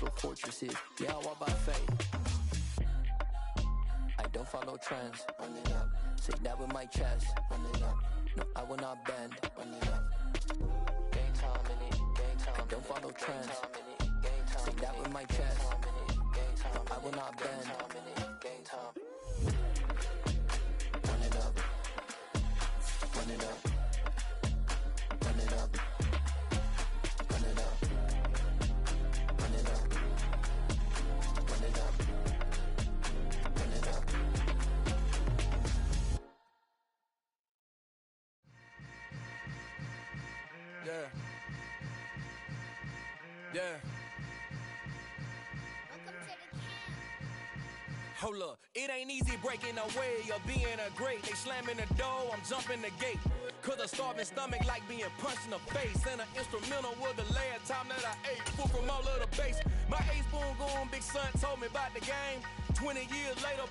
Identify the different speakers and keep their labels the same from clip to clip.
Speaker 1: mental fortresses. Yeah, I walk by faith. I don't follow trends. Run it up. Say that with my chest. Run it up. No, I will not bend. Run it up. Game time in it. Game time. I don't follow trends. Say that with my chest. No, I will not bend. Game time. Run it up. Run it up. Run it up. Run it up. Run it up. Run it up. Run it up.
Speaker 2: Yeah. Yeah. Hold up, it ain't easy breaking away or being a great. They slamming the door, I'm jumping the gate. Cause a starving stomach like being punched in the face. And an instrumental was the last time that I ate. Food from all of the base. My ace spoon going, big son told me about the game. 20 years later,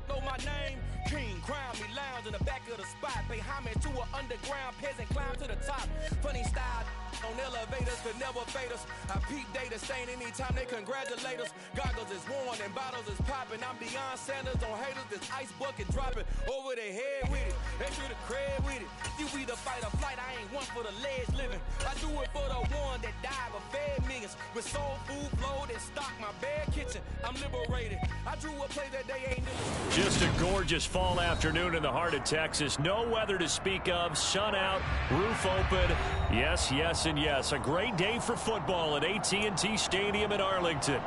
Speaker 2: know my name. King, crown me, lounge in the back of the spot. Pay homage to an underground peasant, climb to the top. Funny style on elevators could never fade us. I peep data stain anytime they congratulate us. Goggles is worn and bottles is popping. I'm Deion Sanders on haters, this ice bucket dropping over their head with it. Extra the cred with it. You either fight or flight, I ain't one for the ledge living. I do it for the one that died but fed millions. With soul food flowed and stocked my bad kitchen. I'm liberated. I drew a play that they ain't never.
Speaker 3: Just a gorgeous fall afternoon in the heart of Texas. No weather to speak of. Sun out, roof open. Yes, yes, and yes. A great day for football at AT&T Stadium in Arlington.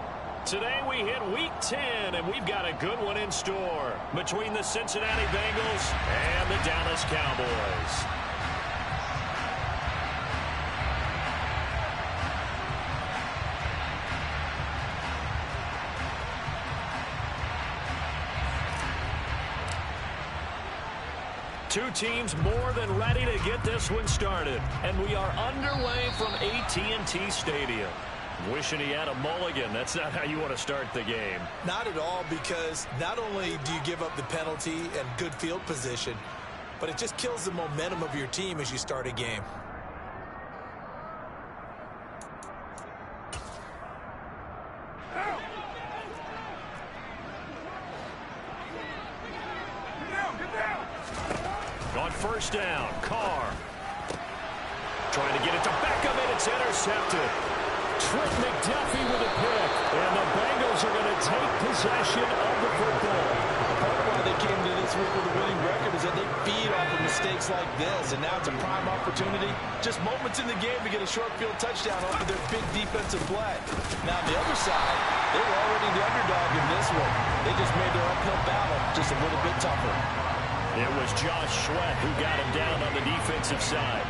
Speaker 3: Today we hit Week 10, and we've got a good one in store between the Cincinnati Bengals and the Dallas Cowboys. Two teams more than ready to get this one started. And we are underway from AT&T Stadium. Wishing he had a mulligan. That's not how you want to start the game.
Speaker 4: Not at all, because not only do you give up the penalty and good field position, but it just kills the momentum of your team as you start a game.
Speaker 3: On first down, Carr. Trying to get it to Beckham, and it's intercepted. Trent McDuffie with a pick. And the Bengals are going to take possession of the football.
Speaker 5: Part of why they came to this week with a winning record is that they feed off of mistakes like this. And now it's a prime opportunity. Just moments in the game to get a short field touchdown off of their big defensive play. Now on the other side, they were already the underdog in this one. They just made their uphill battle just a little bit tougher.
Speaker 3: It was Josh Sweat who got him down on the defensive side.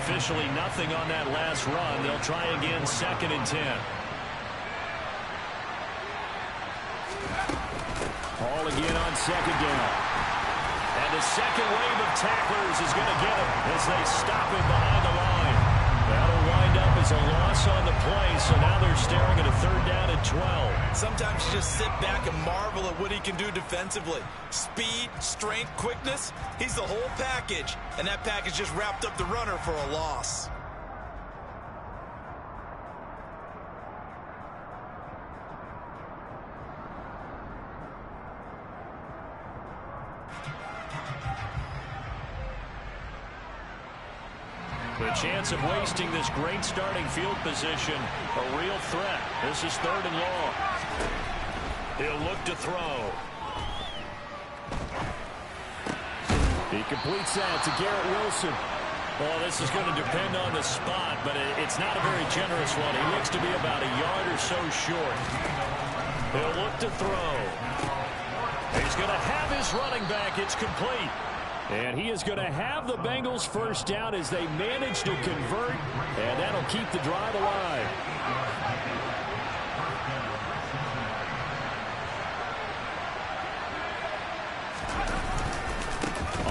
Speaker 3: Officially nothing on that last run. They'll try again, 2nd and 10. Ball again on 2nd down. And the second wave of tacklers is going to get him as they stop him behind the line. That'll wind up as a loss on the play, so now they're staring at a 3rd down and 12.
Speaker 4: Sometimes you just sit back and marvel at what he can do defensively. Speed, strength, quickness, he's the whole package. And that package just wrapped up the runner for a loss.
Speaker 3: The chance of wasting this great starting field position, a real threat. This is 3rd and long. He'll look to throw. He completes that to Garrett Wilson. Well, this is going to depend on the spot, but it's not a very generous one. He looks to be about a yard or so short. He'll look to throw. He's going to have his running back. It's complete. And he is going to have the Bengals first down as they manage to convert, and that'll keep the drive alive.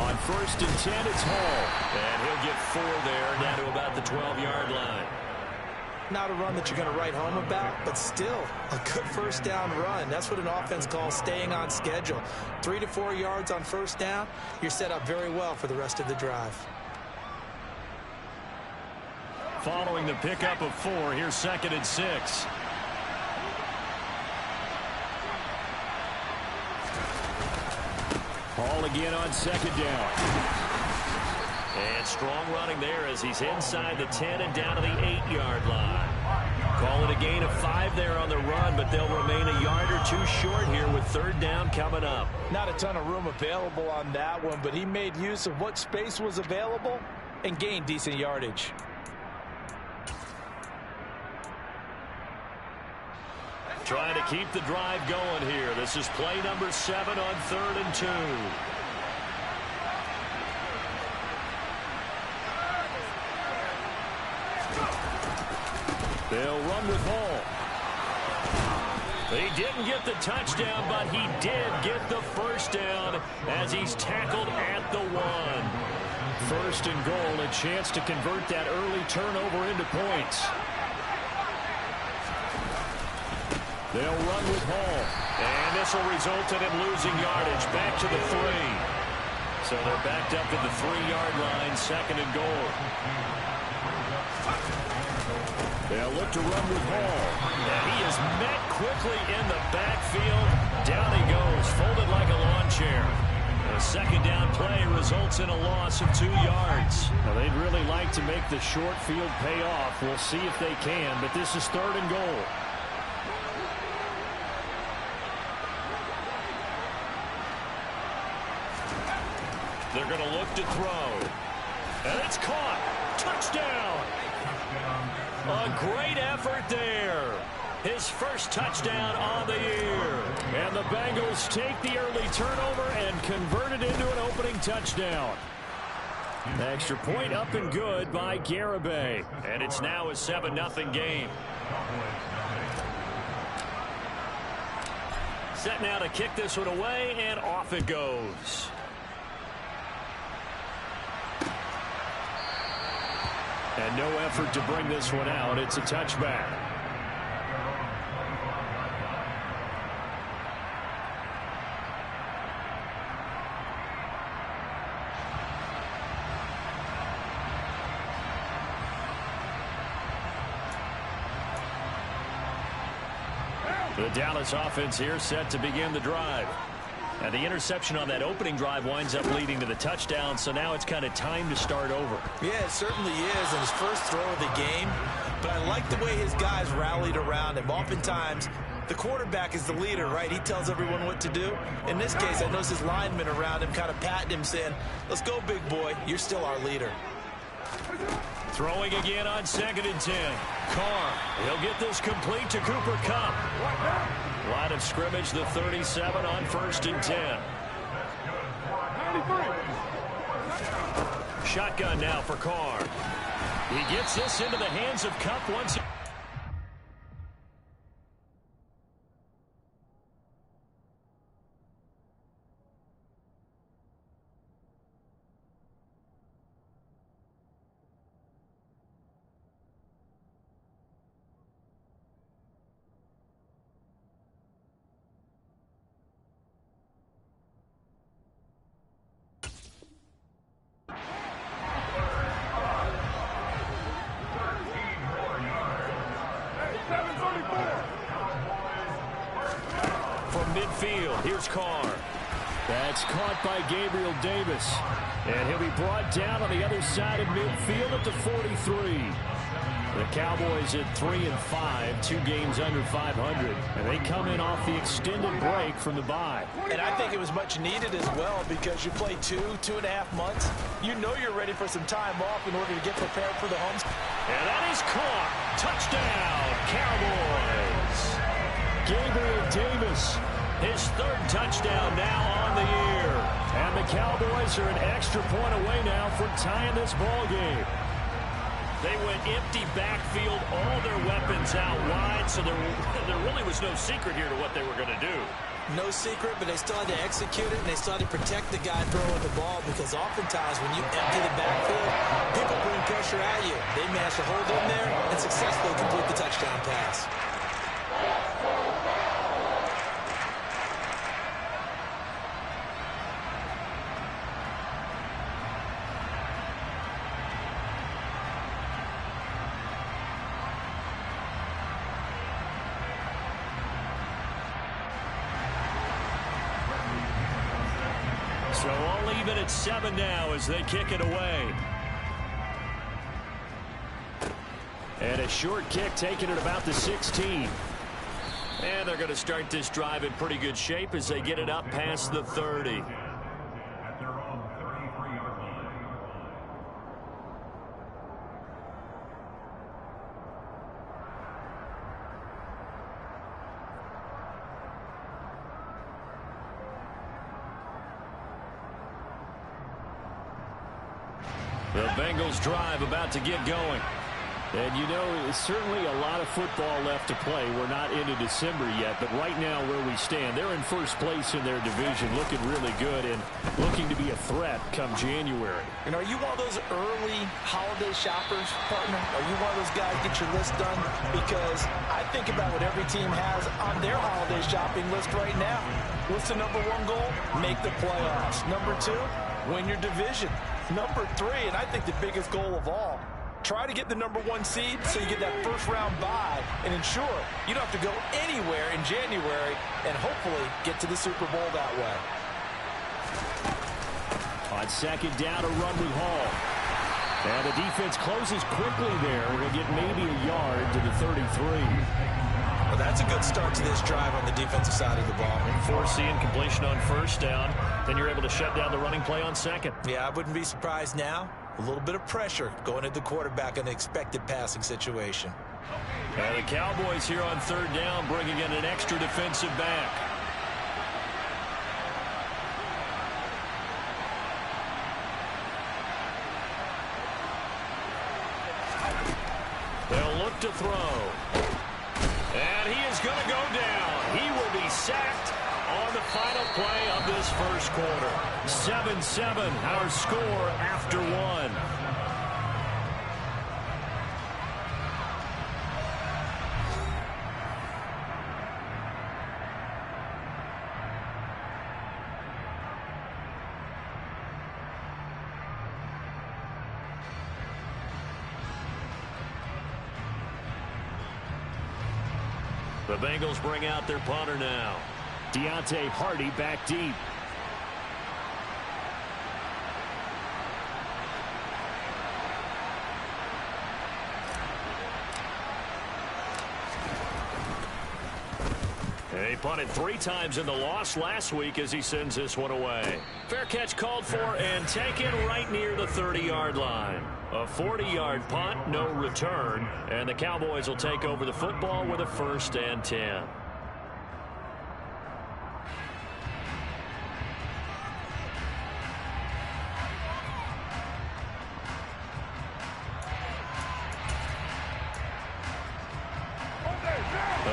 Speaker 3: On 1st and 10, it's Hall. And he'll get 4 there, down to about the 12-yard line.
Speaker 4: Not a run that you're going to write home about, but still a good first down run. That's what an offense calls staying on schedule. 3 to 4 yards on first down, you're set up very well for the rest of the drive.
Speaker 3: Following the pickup of 4, here's 2nd and 6. Ball again on second down. And strong running there as he's inside the 10 and down to the 8-yard line. Call it a gain of 5 there on the run, but they'll remain a yard or two short here with third down coming up.
Speaker 5: Not a ton of room available on that one, but he made use of what space was available and gained decent yardage.
Speaker 3: Trying to keep the drive going here. This is play number 7 on 3rd and 2. They'll run with Hall. He didn't get the touchdown, but he did get the first down as he's tackled at the 1. First and goal, a chance to convert that early turnover into points. They'll run with Hall. And this will result in him losing yardage back to the 3. So they're backed up at the 3-yard line, second and goal. They'll look to run with Hall. And he is met quickly in the backfield. Down he goes, folded like a lawn chair. A second down play results in a loss of 2 yards. Now, they'd really like to make the short field pay off. We'll see if they can, but this is 3rd and goal. They're going to look to throw. And it's caught. Touchdown. A great effort there. His first touchdown on the year. And the Bengals take the early turnover and convert it into an opening touchdown. The extra point up and good by Garibay. And it's now a 7-0 game. Set now to kick this one away, and off it goes. And no effort to bring this one out. It's a touchback. The Dallas offense here set to begin the drive. And the interception on that opening drive winds up leading to the touchdown, so now it's kind of time to start over.
Speaker 4: Yeah, it certainly is, in his first throw of the game. But I like the way his guys rallied around him. Oftentimes, the quarterback is the leader, right? He tells everyone what to do. In this case, I noticed his linemen around him kind of patting him, saying, let's go, big boy. You're still our leader.
Speaker 3: Throwing again on 2nd and 10. Carr, he'll get this complete to Cooper Kupp. Line of scrimmage, the 37 on 1st and 10. Shotgun now for Carr. He gets this into the hands of Kupp once. Midfield, here's Carr. That's caught by Gabriel Davis. And he'll be brought down on the other side of midfield at the 43. The Cowboys at 3-5, 2 games under 500. And they come in off the extended break from the bye.
Speaker 5: And I think it was much needed as well, because you play 2.5 months. You know you're ready for some time off in order to get prepared for the home.
Speaker 3: And that is caught. Touchdown, Cowboys. Gabriel Davis, his 3rd touchdown now on the year. And the Cowboys are an extra point away now from tying this ball game. They went empty backfield, all their weapons out wide, so there really was no secret here to what they were going to do.
Speaker 4: No secret, but they still had to execute it, and they still had to protect the guy throwing the ball, because oftentimes when you empty the backfield, people bring pressure at you. They managed to hold in there and successfully complete the touchdown pass.
Speaker 3: So all even at 7 now as they kick it away. And a short kick taken at about the 16. And they're going to start this drive in pretty good shape as they get it up past the 30. The Bengals drive about to get going.
Speaker 6: And, you know, certainly a lot of football left to play. We're not into December yet, but right now where we stand, they're in first place in their division, looking really good and looking to be a threat come January.
Speaker 5: And are you one of those early holiday shoppers, partner? Are you one of those guys get your list done? Because I think about what every team has on their holiday shopping list right now. What's the number one goal? Make the playoffs. Number two, win your division. Number three, and I think the biggest goal of all, try to get the number one seed so you get that first round bye and ensure you don't have to go anywhere in January and hopefully get to the Super Bowl that way.
Speaker 6: On second down, a run with Hall. And the defense closes quickly there. We'll get maybe a yard to the 33.
Speaker 4: Well, that's a good start to this drive on the defensive side of the ball.
Speaker 3: Forcing completion on first down. Then you're able to shut down the running play on second.
Speaker 4: Yeah, I wouldn't be surprised now. A little bit of pressure going at the quarterback in the expected passing situation.
Speaker 3: And the Cowboys here on third down bringing in an extra defensive back. They'll look to throw. And he is going to go down. He will be sacked on the final play of this first quarter. 7-7, our score after one. The Bengals bring out their punter now.
Speaker 6: Deontay Hardy back deep.
Speaker 3: He punted 3 times in the loss last week as he sends this one away. Fair catch called for and taken right near the 30-yard line. A 40-yard punt, no return, and the Cowboys will take over the football with a 1st and 10.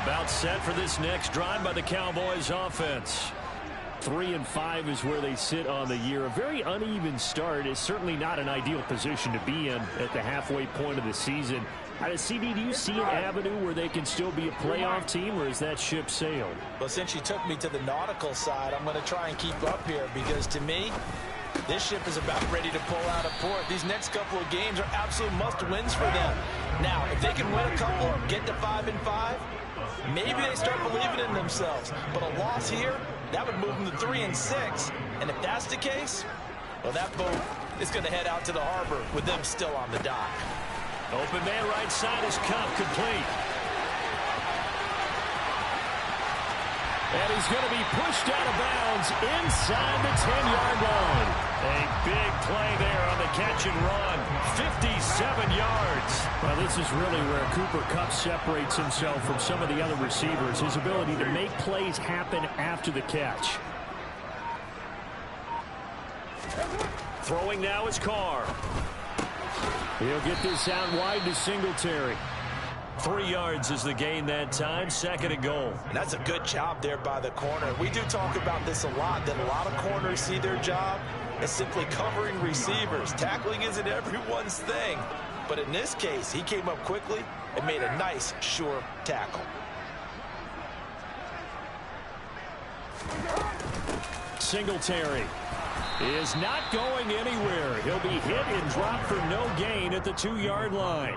Speaker 3: About set for this next drive by the Cowboys offense.
Speaker 6: 3-5 is where they sit on the year. A very uneven start is certainly not an ideal position to be in at the halfway point of the season. CD, do you see an avenue where they can still be a playoff team, or is that ship sailed?
Speaker 4: Well, since you took me to the nautical side, I'm going to try and keep up here because to me, this ship is about ready to pull out of port. These next couple of games are absolute must-wins for them. Now, if they can win a couple, get to 5-5, maybe they start believing in themselves. But a loss here, that would move them to 3-6. And if that's the case, well, that boat is going to head out to the harbor with them still on the dock.
Speaker 3: Open man right side is Cup complete.
Speaker 6: And he's going to be pushed out of bounds inside the 10-yard line.
Speaker 3: A big play there on the catch and run. 57 yards.
Speaker 6: Well, this is really where Cooper Kupp separates himself from some of the other receivers. His ability to make plays happen after the catch.
Speaker 3: Throwing now is Carr.
Speaker 6: He'll get this out wide to Singletary.
Speaker 3: 3 yards is the gain that time. 2nd and goal.
Speaker 4: And that's a good job there by the corner. We do talk about this a lot, that a lot of corners see their job as simply covering receivers. Tackling isn't everyone's thing. But in this case, he came up quickly and made a nice, sure tackle.
Speaker 6: Singletary is not going anywhere. He'll be hit and dropped for no gain at the 2-yard line.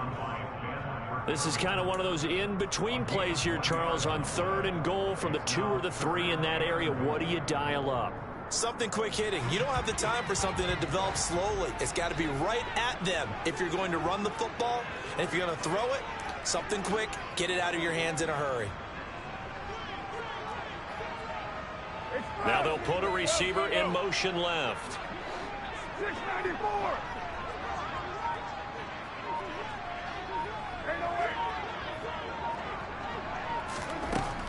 Speaker 3: This is kind of one of those in-between plays here, Charles, on 3rd and goal from the 2 or the 3 in that area. What do you dial up?
Speaker 4: Something quick hitting. You don't have the time for something that develops slowly. It's got to be right at them if you're going to run the football. And if you're going to throw it, something quick, get it out of your hands in a hurry.
Speaker 3: Now they'll put a receiver in motion left.
Speaker 7: 694.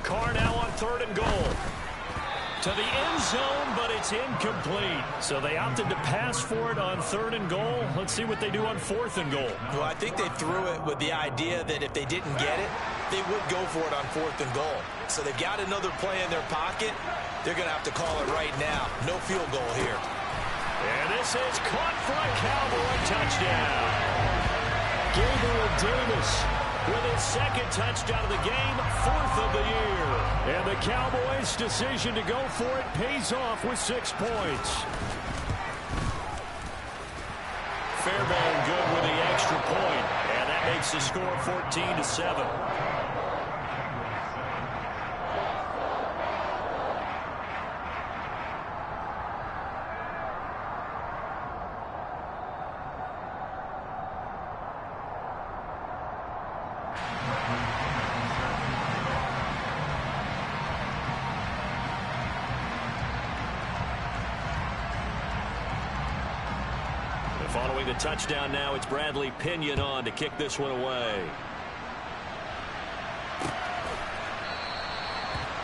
Speaker 3: Carr now on 3rd and goal. To the end zone, but it's incomplete. So they opted to pass for it on 3rd and goal. Let's see what they do on 4th and goal.
Speaker 4: Well, I think they threw it with the idea that if they didn't get it, they would go for it on 4th and goal. So they've got another play in their pocket. They're going to have to call it right now. No field goal here.
Speaker 3: And this is caught for a Cowboy touchdown. Gabriel Davis with his 2nd touchdown of the game, 4th of the year. And the Cowboys' decision to go for it pays off with 6 points. Fairbairn good with the extra point, and that makes the score 14-7. Following the touchdown now, it's Bradley Pinion on to kick this one away.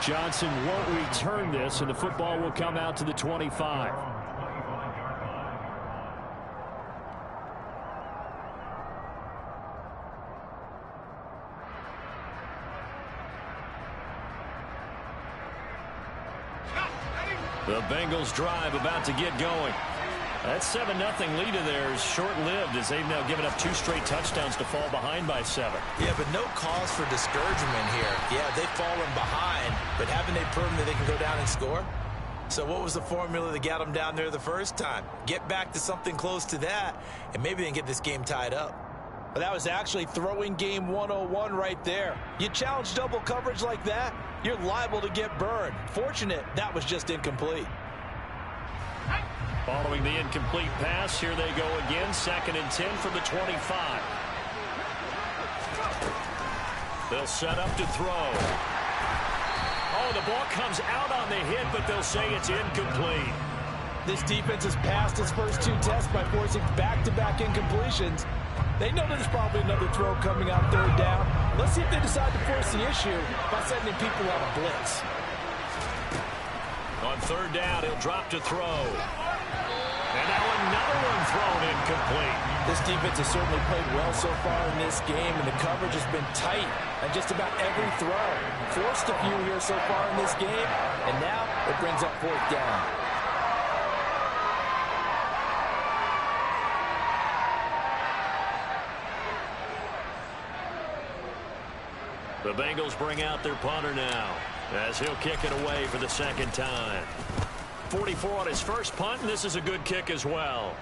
Speaker 6: Johnson won't return this, and the football will come out to the 25.
Speaker 3: The Bengals drive about to get going. That 7-0 lead of theirs short-lived as they've now given up 2 straight touchdowns to fall behind by 7.
Speaker 4: Yeah, but no cause for discouragement here. Yeah, they've fallen behind, but haven't they proven that they can go down and score? So what was the formula that got them down there the first time? Get back to something close to that, and maybe they can get this game tied up.
Speaker 5: Well, that was actually throwing game 101 right there. You challenge double coverage like that, you're liable to get burned. Fortunate that was just incomplete.
Speaker 3: Following the incomplete pass, here they go again. 2nd and 10 from the 25. They'll set up to throw. Oh, the ball comes out on the hit, but they'll say it's incomplete.
Speaker 5: This defense has passed its first 2 tests by forcing back-to-back incompletions. They know there's probably another throw coming on 3rd down. Let's see if they decide to force the issue by sending people on a blitz.
Speaker 3: On 3rd down, he'll drop to throw. And now another one thrown incomplete.
Speaker 5: This defense has certainly played well so far in this game, and the coverage has been tight on just about every throw. Forced a few here so far in this game, and now it brings up 4th down.
Speaker 3: The Bengals bring out their punter now as he'll kick it away for the 2nd time. 44 on his first punt, and this is a good kick as well.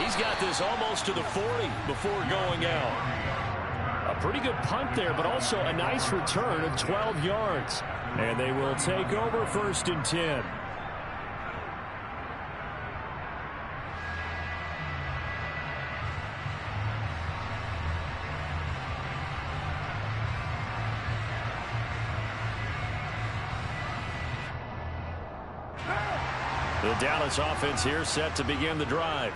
Speaker 3: He's got this almost to the 40 before going out.
Speaker 6: A pretty good punt there, but also a nice return of 12 yards. And they will take over 1st and 10.
Speaker 3: The Dallas offense here set to begin the drive.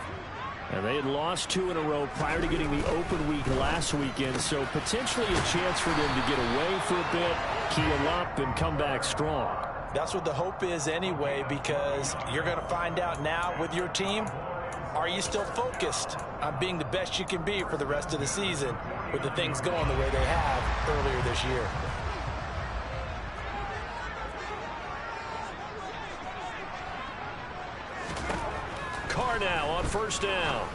Speaker 6: And they had lost 2 in a row prior to getting the open week last weekend, so potentially a chance for them to get away for a bit, keel up, and come back strong.
Speaker 4: That's what the hope is anyway, because you're going to find out now with your team, are you still focused on being the best you can be for the rest of the season with the things going the way they have earlier this year?
Speaker 3: Carr now on 1st down.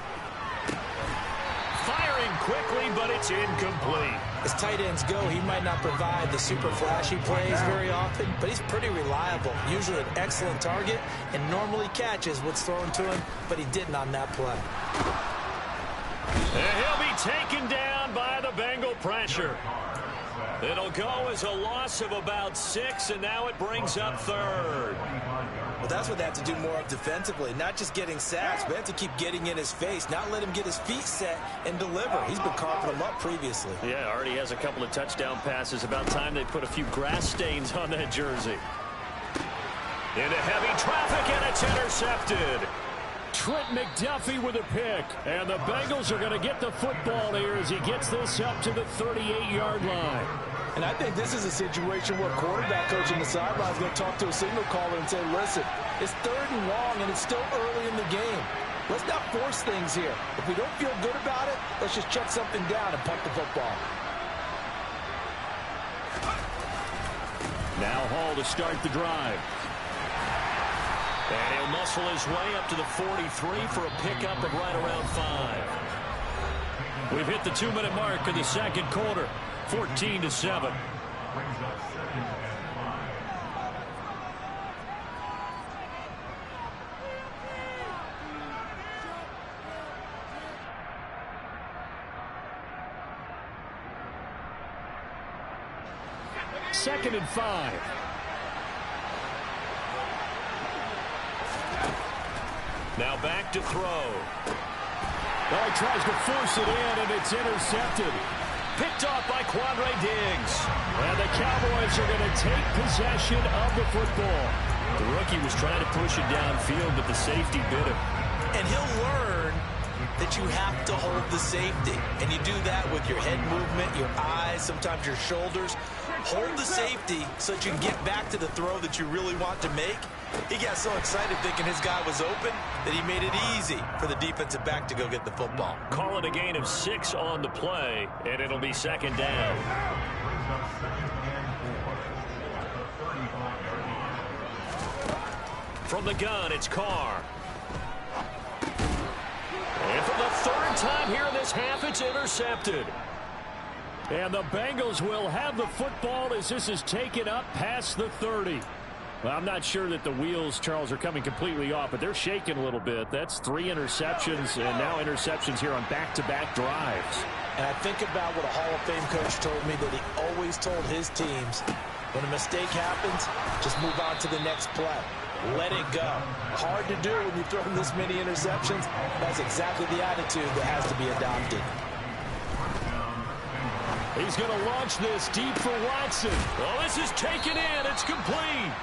Speaker 3: Firing quickly, but it's incomplete.
Speaker 4: As tight ends go, he might not provide the super flashy plays very often, but he's pretty reliable. Usually an excellent target and normally catches what's thrown to him, but he didn't on that play.
Speaker 3: And he'll be taken down by the Bengal pressure. It'll go as a loss of about 6, and now it brings up third.
Speaker 4: Well, that's what they have to do more of defensively, not just getting sacks, but have to keep getting in his face, not let him get his feet set and deliver. He's been carving them up previously.
Speaker 6: Yeah, already has a couple of touchdown passes. About time they put a few grass stains on that jersey.
Speaker 3: Into heavy traffic, and it's intercepted.
Speaker 6: Trent McDuffie with a pick, and the Bengals are going to get the football here as he gets this up to the 38-yard line.
Speaker 5: And I think this is a situation where quarterback coach on the sideline is going to talk to a signal caller and say, listen, it's 3rd and long, and it's still early in the game. Let's not force things here. If we don't feel good about it, let's just check something down and punt the football.
Speaker 6: Now Hall to start the drive.
Speaker 3: And he'll muscle his way up to the 43 for a pickup of right around 5.
Speaker 6: We've hit the 2-minute mark in the second quarter, 14-7. Second and 5.
Speaker 3: Now back to throw.
Speaker 6: Well, he tries to force it in, and it's intercepted.
Speaker 3: Picked off by Quandre Diggs.
Speaker 6: And the Cowboys are going to take possession of the football.
Speaker 3: The rookie was trying to push it downfield, but the safety bit him.
Speaker 4: And he'll learn that you have to hold the safety. And you do that with your head movement, your eyes, sometimes your shoulders. Hold the safety so that you can get back to the throw that you really want to make. He got so excited thinking his guy was open that he made it easy for the defensive back to go get the football.
Speaker 3: Call it a gain of 6 on the play, and it'll be second down. From the gun, it's Carr. And for the 3rd time here in this half, it's intercepted.
Speaker 6: And the Bengals will have the football as this is taken up past the 30. Well, I'm not sure that the wheels, Charles, are coming completely off, but they're shaking a little bit. That's 3 interceptions, and now interceptions here on back-to-back drives.
Speaker 4: And I think about what a Hall of Fame coach told me, that he always told his teams, when a mistake happens, just move on to the next play. Let it go. Hard to do when you throw this many interceptions. That's exactly the attitude that has to be adopted.
Speaker 6: He's going to launch this deep for Watson.
Speaker 3: Oh, this is taken in. It's complete.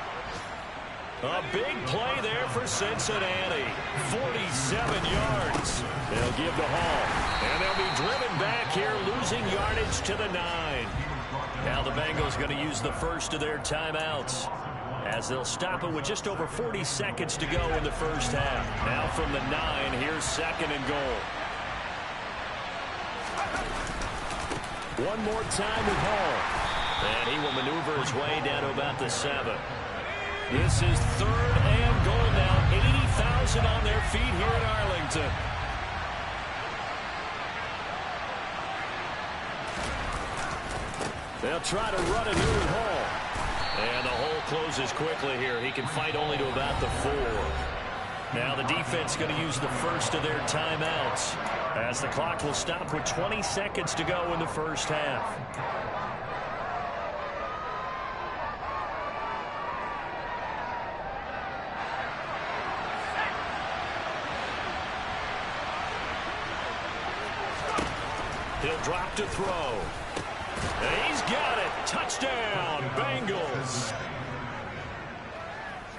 Speaker 3: A big play there for Cincinnati. 47 yards.
Speaker 6: They'll give the Hall.
Speaker 3: And they'll be driven back here, losing yardage to the 9. Now the Bengals going to use the first of their timeouts, as they'll stop it with just over 40 seconds to go in the first half. Now from the 9, here's 2nd and goal.
Speaker 6: One more time with Hall.
Speaker 3: And he will maneuver his way down to about the 7. This is 3rd and goal now. 80,000 on their feet here in Arlington.
Speaker 6: They'll try to run it here with Hall.
Speaker 3: And the hole closes quickly here. He can fight only to about the 4. Now the defense going to use the first of their timeouts, as the clock will stop with 20 seconds to go in the first half. He'll drop to throw. And he's got it. Touchdown, Bengals.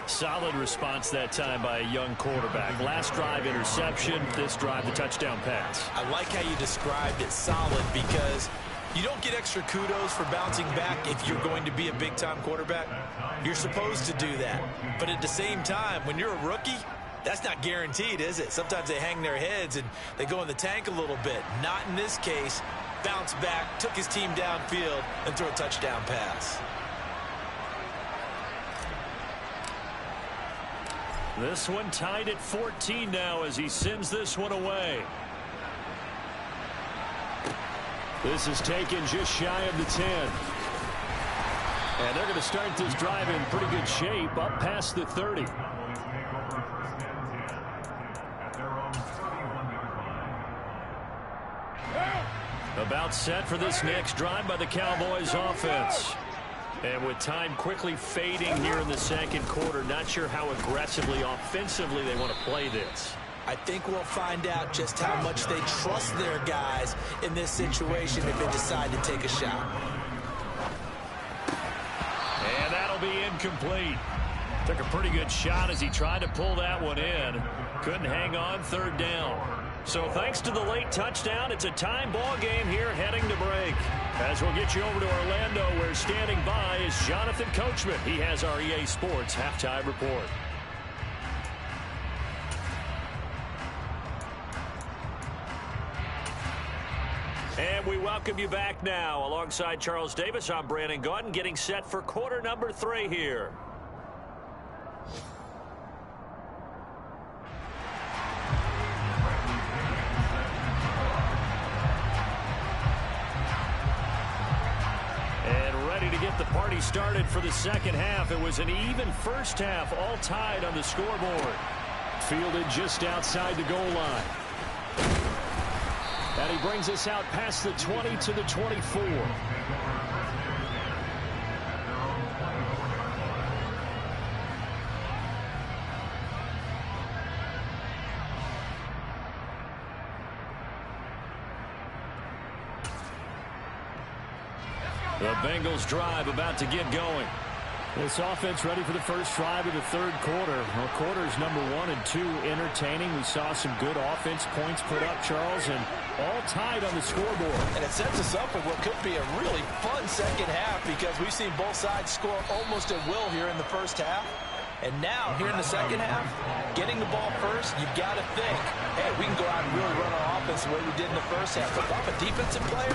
Speaker 6: Solid response that time by a young quarterback. Last drive interception, this drive the touchdown pass.
Speaker 4: I like how you described it, solid, because you don't get extra kudos for bouncing back if you're going to be a big-time quarterback. You're supposed to do that. But at the same time, when you're a rookie, that's not guaranteed, is it? Sometimes they hang their heads and they go in the tank a little bit. Not in this case. Bounce back, took his team downfield, and threw a touchdown pass.
Speaker 3: This one tied at 14 now as he sends this one away.
Speaker 6: This is taken just shy of the 10. And they're going to start this drive in pretty good shape, up past the 30.
Speaker 3: About set for this next drive by the Cowboys offense. And with time quickly fading here in the second quarter, not sure how aggressively, offensively they want to play this.
Speaker 4: I think we'll find out just how much they trust their guys in this situation if they decide to take a shot.
Speaker 3: And that'll be incomplete. Took a pretty good shot as he tried to pull that one in. Couldn't hang on, third down. So thanks to the late touchdown, it's a time ball game here heading to break. As we'll get you over to Orlando, where standing by is Jonathan Coachman. He has our EA Sports halftime report. And we welcome you back now. Alongside Charles Davis, I'm Brandon Gaudin, getting set for quarter number 3 here. To get the party started for the second half. It was an even first half, all tied on the scoreboard. Fielded just outside the goal line. And he brings us out past the 20 to the 24. The Bengals drive about to get going.
Speaker 6: This offense ready for the first drive of the third quarter. Well, quarters number 1 and 2 entertaining. We saw some good offense points put up, Charles, and all tied on the scoreboard.
Speaker 5: And it sets us up for what could be a really fun second half because we've seen both sides score almost at will here in the first half. And now, here in the second half, getting the ball first, you've got to think, hey, we can go out and really run our offense the way we did in the first half. But if I'm a defensive player,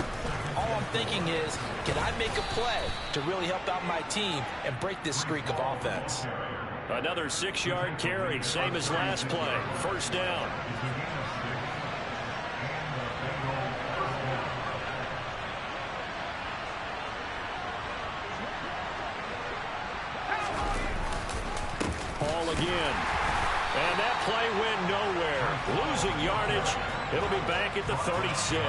Speaker 5: all I'm thinking is, can I make a play to really help out my team and break this streak of offense?
Speaker 3: Another 6-yard carry, same as last play. First down. Paul again. And that play went nowhere. Losing yardage. It'll be back at the 36.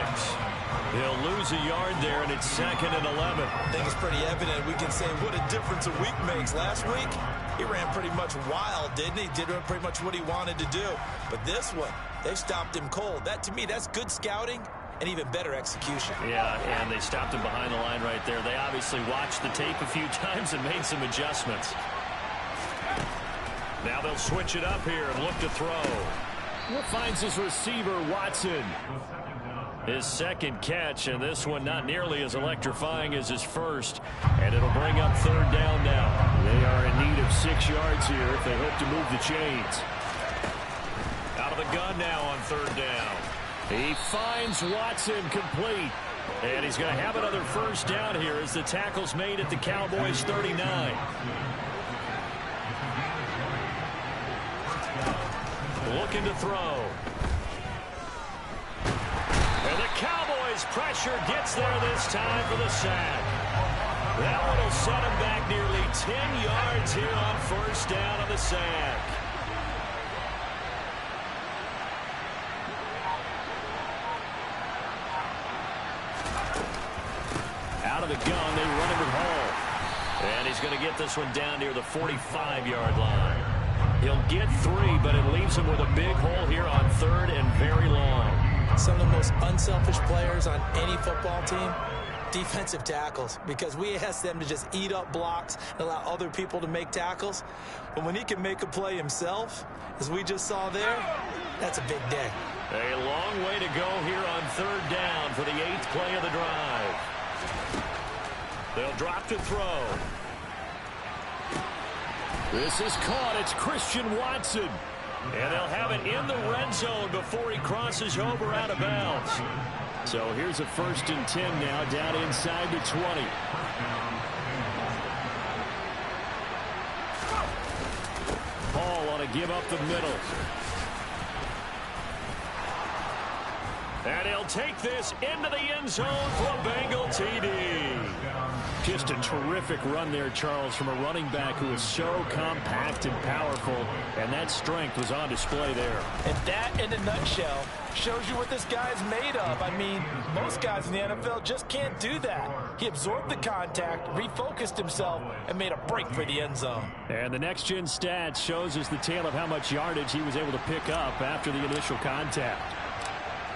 Speaker 3: He'll lose a yard there, and it's 2nd and 11.
Speaker 4: I think it's pretty evident. We can say what a difference a week makes. Last week, he ran pretty much wild, didn't he? Did pretty much what he wanted to do. But this one, they stopped him cold. That, to me, that's good scouting and even better execution.
Speaker 3: Yeah, and they stopped him behind the line right there. They obviously watched the tape a few times and made some adjustments. Now they'll switch it up here and look to throw.
Speaker 6: Finds his receiver, Watson.
Speaker 3: His second catch, and this one not nearly as electrifying as his first. And it'll bring up third down now.
Speaker 6: They are in need of 6 yards here if they hope to move the chains.
Speaker 3: Out of the gun now on third down.
Speaker 6: He finds Watson complete.
Speaker 3: And he's going to have another first down here as the tackle's made at the Cowboys 39. Looking to throw. And the Cowboys pressure gets there this time for the sack. That one will set him back nearly 10 yards here on first down on the sack. Out of the gun, they run him with Hall. And he's going to get this one down near the 45-yard line. He'll get 3, but it leaves him with a big hole here on third and very long.
Speaker 4: Some of the most unselfish players on any football team, defensive tackles, because we ask them to just eat up blocks and allow other people to make tackles. But when he can make a play himself, as we just saw there, that's a big day.
Speaker 3: A long way to go here on third down for the 8th play of the drive. They'll drop to throw.
Speaker 6: This is caught. It's Christian Watson.
Speaker 3: And they'll have it in the red zone before he crosses over out of bounds.
Speaker 6: So here's a 1st and 10 now, down inside the 20. Paul on a give up the middle.
Speaker 3: And he'll take this into the end zone for a Bengal TD.
Speaker 6: Just a terrific run there, Charles, from a running back who is so compact and powerful, and that strength was on display there.
Speaker 5: And that, in a nutshell, Shows you what this guy's made of. I mean, most guys in the NFL just can't do that. He absorbed the contact, refocused himself, and made a break for the end zone.
Speaker 6: And the next-gen stats shows us the tale of how much yardage he was able to pick up after the initial contact.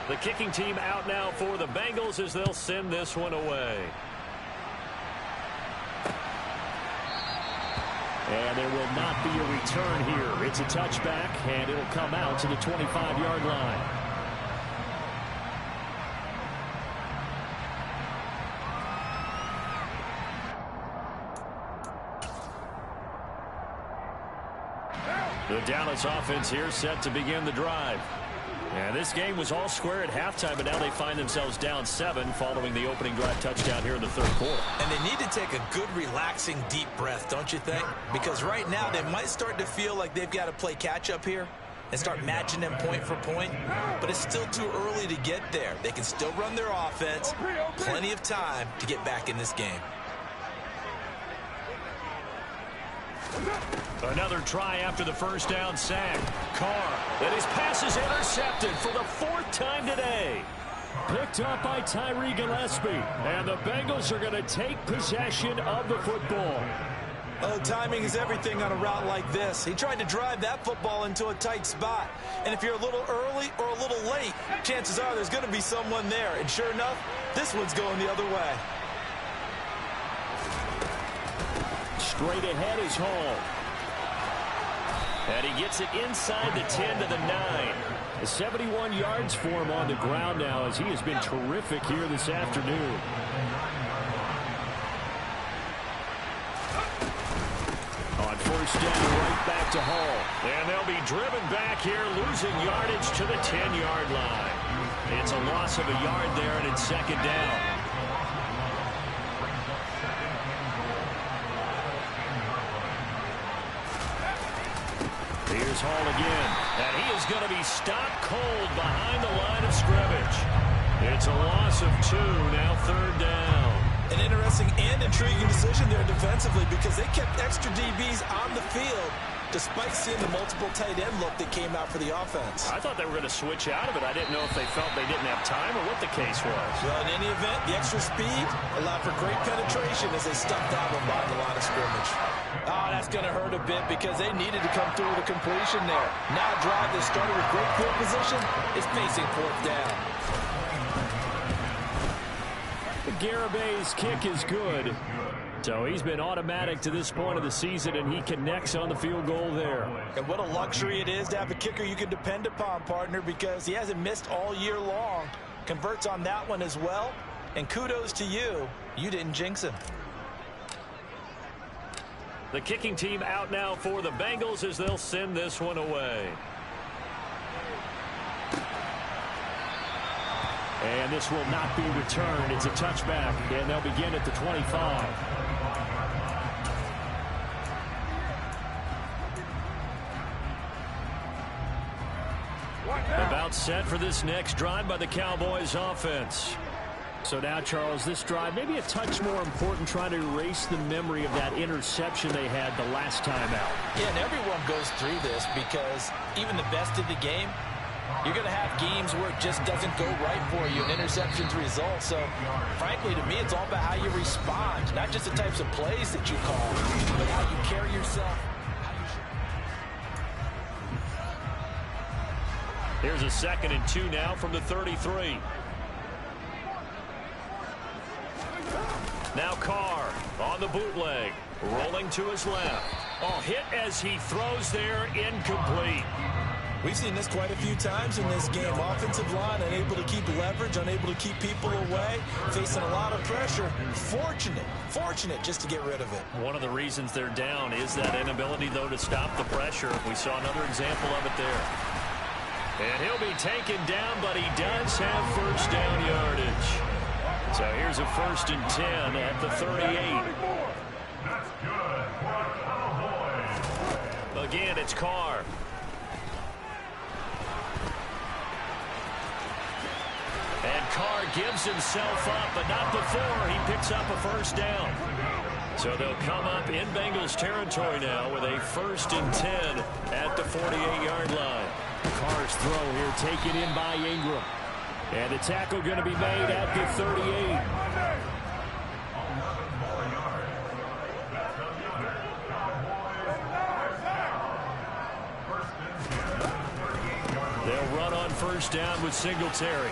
Speaker 6: The kicking team out now for the Bengals as they'll send this one away. And there will not be a return here. It's a touchback, and it'll come out to the 25-yard line. The Dallas offense here set to begin the drive. And this game was all square at halftime, but now they find themselves down 7 following the opening drive touchdown here in the third quarter.
Speaker 4: And they need to take a good, relaxing, deep breath, don't you think? Because right now they might start to feel like they've got to play catch-up here and start matching them point for point. But it's still too early to get there. They can still run their offense. Plenty of time to get back in this game.
Speaker 6: Another try after the first down sack. Carr, and his pass is intercepted for the 4th time today. Picked up by Tyree Gillespie. And the Bengals are going to take possession of the football.
Speaker 4: Oh, timing is everything on a route like this. He tried to drive that football into a tight spot. And if you're a little early or a little late, chances are there's going to be someone there. And sure enough, this one's going the other way.
Speaker 6: Straight ahead is Hall. And he gets it inside the 10 to the 9. 71 yards for him on the ground now as he has been terrific here this afternoon. On first down, right back to Hall. And they'll be driven back here, losing yardage to the 10-yard line. It's a loss of a yard there, and it's second down. Here's Hall again, and he is going to be stopped cold behind the line of scrimmage. It's a loss of 2, now third down.
Speaker 4: An interesting and intriguing decision there defensively because they kept extra DBs on the field despite seeing the multiple tight end look that came out for the offense.
Speaker 6: I thought they were going to switch out of it. I didn't know if they felt they didn't have time or what the case was.
Speaker 4: Well, in any event, the extra speed allowed for great penetration as they stuffed that one behind the line of scrimmage.
Speaker 5: Oh, that's going to hurt a bit because they needed to come through with a completion there. Now a drive that started with great field position is facing 4th down.
Speaker 6: Garabay's kick is good. So he's been automatic to this point of the season, and he connects on the field goal there.
Speaker 4: And what a luxury it is to have a kicker you can depend upon, partner, because he hasn't missed all year long. Converts on that one as well. And kudos to you. You didn't jinx him.
Speaker 6: The kicking team out now for the Bengals as they'll send this one away. And this will not be returned. It's a touchback, and they'll begin at the 25. About set for this next drive by the Cowboys offense. So now, Charles, this drive maybe a touch more important, trying to erase the memory of that interception they had the last time out.
Speaker 4: Yeah, and everyone goes through this because even the best of the game, you're going to have games where it just doesn't go right for you, and interceptions result. So, frankly, to me, it's all about how you respond, not just the types of plays that you call, but how you carry yourself.
Speaker 6: Here's a 2nd and 2 now from the 33. Now Carr on the bootleg, rolling to his left. Oh, hit as he throws there, incomplete.
Speaker 4: We've seen this quite a few times in this game. Offensive line unable to keep leverage, unable to keep people away, facing a lot of pressure. Fortunate just to get rid of it.
Speaker 6: One of the reasons they're down is that inability, though, to stop the pressure. We saw another example of it there. And he'll be taken down, but he does have first down yardage. So here's a 1st and 10 at the 38. Again, it's Carr. And Carr gives himself up, but not before he picks up a first down. So they'll come up in Bengals territory now with a 1st and 10 at the 48-yard line. Carr's throw here taken in by Ingram. And the tackle going to be made at the 38. They'll run on first down with Singletary.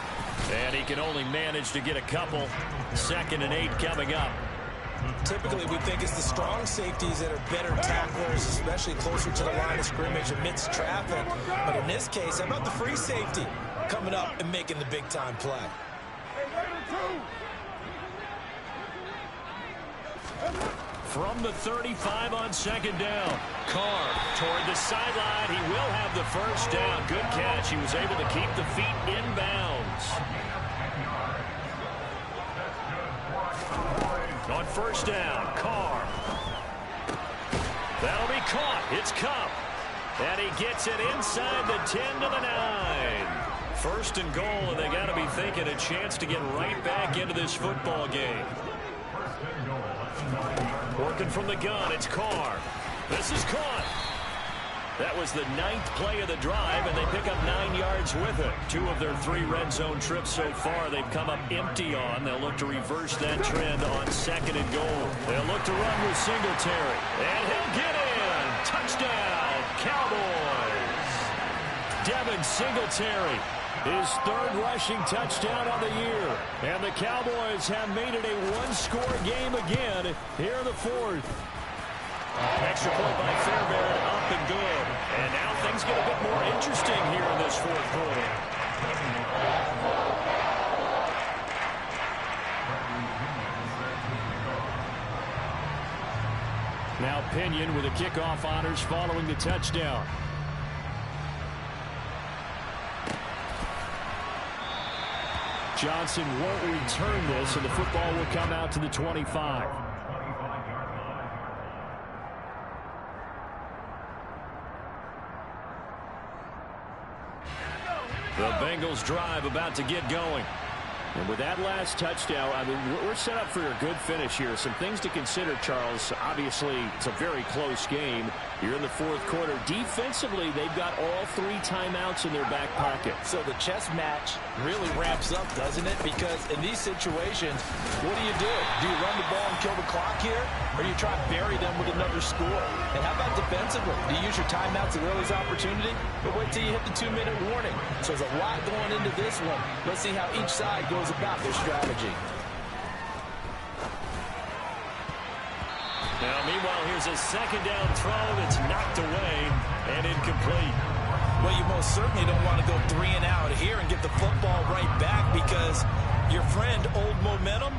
Speaker 6: And he can only manage to get a couple. 2nd and 8 coming up.
Speaker 4: Typically, we think it's the strong safeties that are better tacklers, especially closer to the line of scrimmage amidst traffic. But in this case, how about the free safety coming up and making the big-time play?
Speaker 6: From the 35 on 2nd down. Carr toward the sideline. He will have the first down. Good catch. He was able to keep the feet inbounds. On first down, Carr. That'll be caught. It's Cup. And he gets it inside the 10 to the 9. 1st and goal, and they got to be thinking a chance to get right back into this football game. Working from the gun, it's Carr. This is caught. That was the 9th play of the drive, and they pick up 9 yards with it. 2 of their 3 red zone trips so far they've come up empty on. They'll look to reverse that trend on 2nd and goal. They'll look to run with Singletary. And he'll get in. Touchdown, Cowboys. Devin Singletary, his 3rd rushing touchdown of the year. And the Cowboys have made it a 1-score game again here in the 4th. Extra point by Fairbairn, up and good. And now things get a bit more interesting here in this 4th quarter. Now Pinion with the kickoff honors following the touchdown. Johnson won't return this, and the football will come out to the 25. The Bengals drive about to get going. And with that last touchdown, I mean, we're set up for a good finish here. Some things to consider, Charles. Obviously, it's a very close game. You're in the 4th quarter. Defensively, they've got all 3 timeouts in their back pocket.
Speaker 5: So the chess match really ramps up, doesn't it? Because in these situations, what do? Do you run the ball and kill the clock here? Or do you try to bury them with another score? And how about defensively? Do you use your timeouts at early's opportunity? But wait till you hit the 2-minute warning. So there's a lot going into this one. Let's see how each side goes about their strategy.
Speaker 6: Now, meanwhile, here's a 2nd down throw that's knocked away and incomplete.
Speaker 4: Well, you most certainly don't want to go 3 and out here and get the football right back, because your friend, Old Momentum,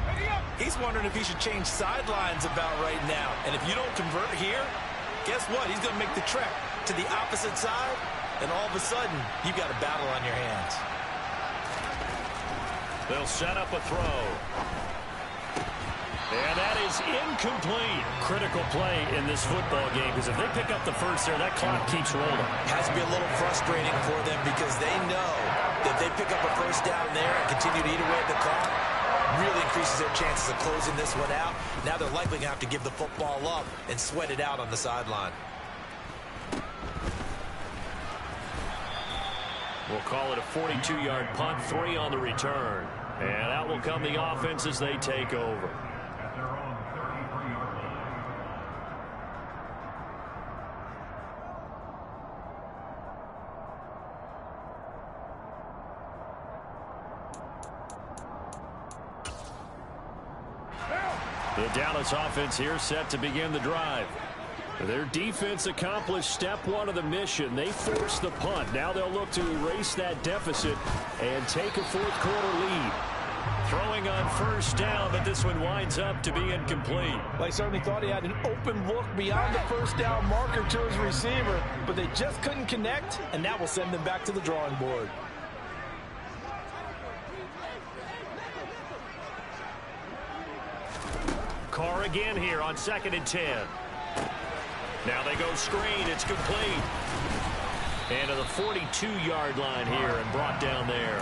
Speaker 4: he's wondering if he should change sidelines about right now. And if you don't convert here, guess what? He's going to make the trek to the opposite side, and all of a sudden, you've got a battle on your hands.
Speaker 6: They'll set up a throw. And that is incomplete. Critical play in this football game, because if they pick up the first there, that clock keeps rolling.
Speaker 4: Has to be a little frustrating for them, because they know that if they pick up a first down there and continue to eat away at the clock, really increases their chances of closing this one out. Now they're likely going to have to give the football up and sweat it out on the sideline.
Speaker 6: We'll call it a 42-yard punt, 3 on the return. And out will come the offense as they take over. The Dallas offense here set to begin the drive. Their defense accomplished step 1 of the mission. They forced the punt. Now they'll look to erase that deficit and take a 4th quarter lead. Throwing on first down, but this one winds up to be incomplete.
Speaker 5: They certainly thought he had an open look beyond the first down marker to his receiver, but they just couldn't connect, and that will send them back to the drawing board.
Speaker 6: Carr again here on 2nd and 10. Now they go screen. It's complete. And to the 42-yard line here and brought down there.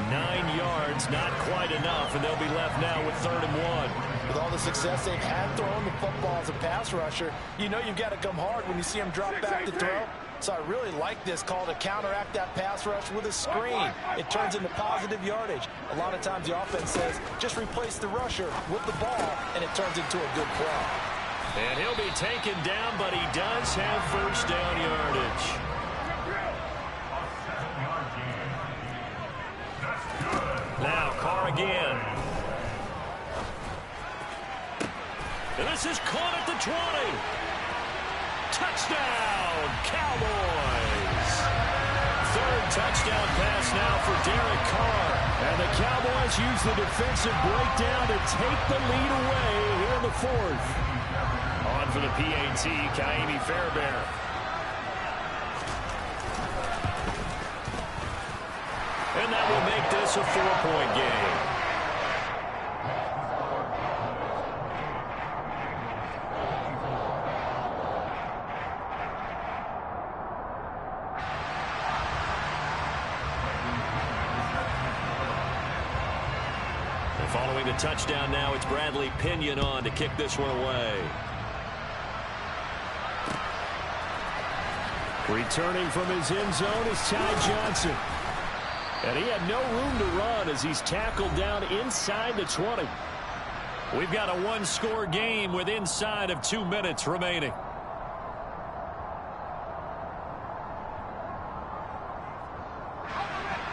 Speaker 6: 9 yards, not quite enough, and they'll be left now with 3rd and 1.
Speaker 5: With all the success they've had throwing the football as a pass rusher, you know you've got to come hard when you see them drop back to throw. So I really like this call to counteract that pass rush with a screen. It turns into positive yardage. A lot of times the offense says, just replace the rusher with the ball, and it turns into a good play.
Speaker 6: And he'll be taken down, but he does have first down yardage. Now Carr again. And this is caught at the 20. Touchdown, Cowboys. Third touchdown pass now for Derek Carr. And the Cowboys use the defensive breakdown to take the lead away here in the fourth. On for the PAT, Kaimi Fairbairn. And that will make this a 4-point game. And following the touchdown now, it's Bradley Pinion on to kick this one away. Returning from his end zone is Ty Johnson. And he had no room to run as he's tackled down inside the 20. We've got a one-score game with inside of 2 minutes remaining.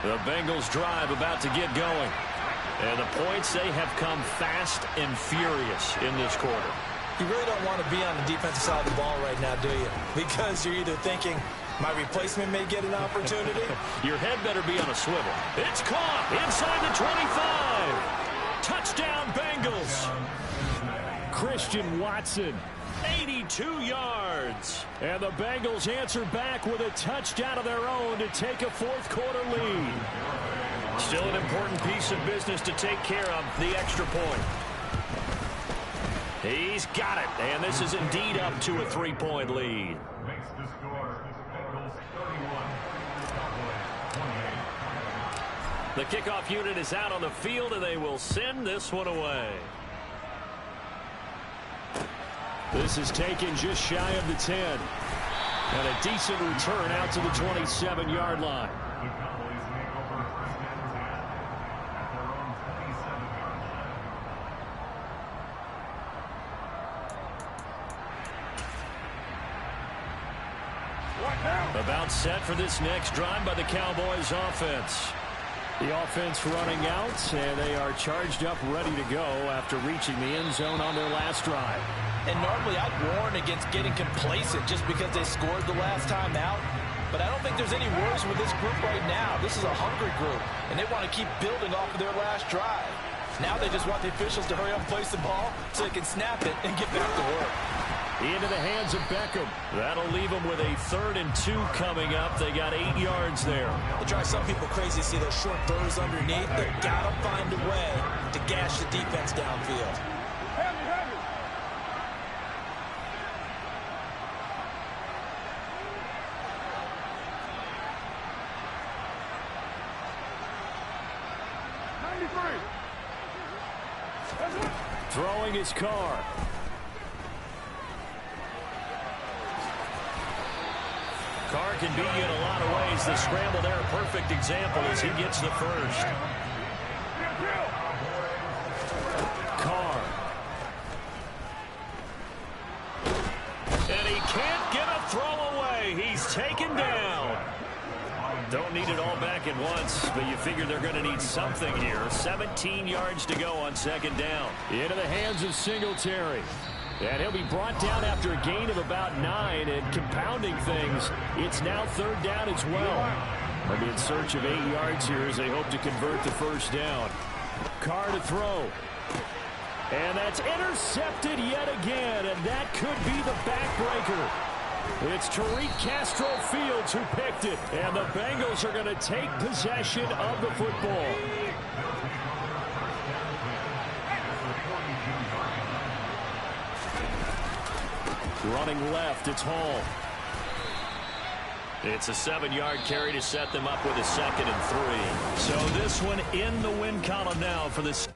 Speaker 6: The Bengals drive about to get going. And the points, they have come fast and furious in this quarter.
Speaker 4: You really don't want to be on the defensive side of the ball right now, do you? Because you're either thinking, my replacement may get an opportunity.
Speaker 6: Your head better be on a swivel. It's caught inside the 25. Touchdown, Bengals. Christian Watson, 82 yards. And the Bengals answer back with a touchdown of their own to take a fourth-quarter lead. Still an important piece of business to take care of, the extra point. He's got it, and this is indeed up to a 3-point lead. The kickoff unit is out on the field, and they will send this one away. This is taken just shy of the 10. And a decent return out to the 27-yard line. About set for this next drive by the Cowboys offense. The offense running out, and they are charged up, ready to go after reaching the end zone on their last drive.
Speaker 5: And normally I'd warn against getting complacent just because they scored the last time out. But I don't think there's any worries with this group right now. This is a hungry group, and they want to keep building off of their last drive. Now they just want the officials to hurry up and place the ball so they can snap it and get back to work.
Speaker 6: Into the hands of Beckham. That'll leave them with a 3rd and 2 coming up. They got 8 yards there.
Speaker 4: It drives some people crazy to see those short throws underneath. They've got to find a way to gash the defense downfield.
Speaker 7: Heavy. 93.
Speaker 6: Throwing his Carr. Carr can beat you in a lot of ways. The scramble there, a perfect example as he gets the first. Carr. And he can't get a throw away. He's taken down. Don't need it all back at once, but you figure they're going to need something here. 17 yards to go on 2nd down. Into the hands of Singletary. And he'll be brought down after a gain of about 9, and compounding things, it's now 3rd down as well. They'll be in search of 8 yards here as they hope to convert the first down. Carr to throw. And that's intercepted yet again, and that could be the backbreaker. It's Tariq Castro Fields who picked it, and the Bengals are going to take possession of the football. Running left, it's Hall. It's a 7-yard carry to set them up with a 2nd and 3. So this one in the win column now for this.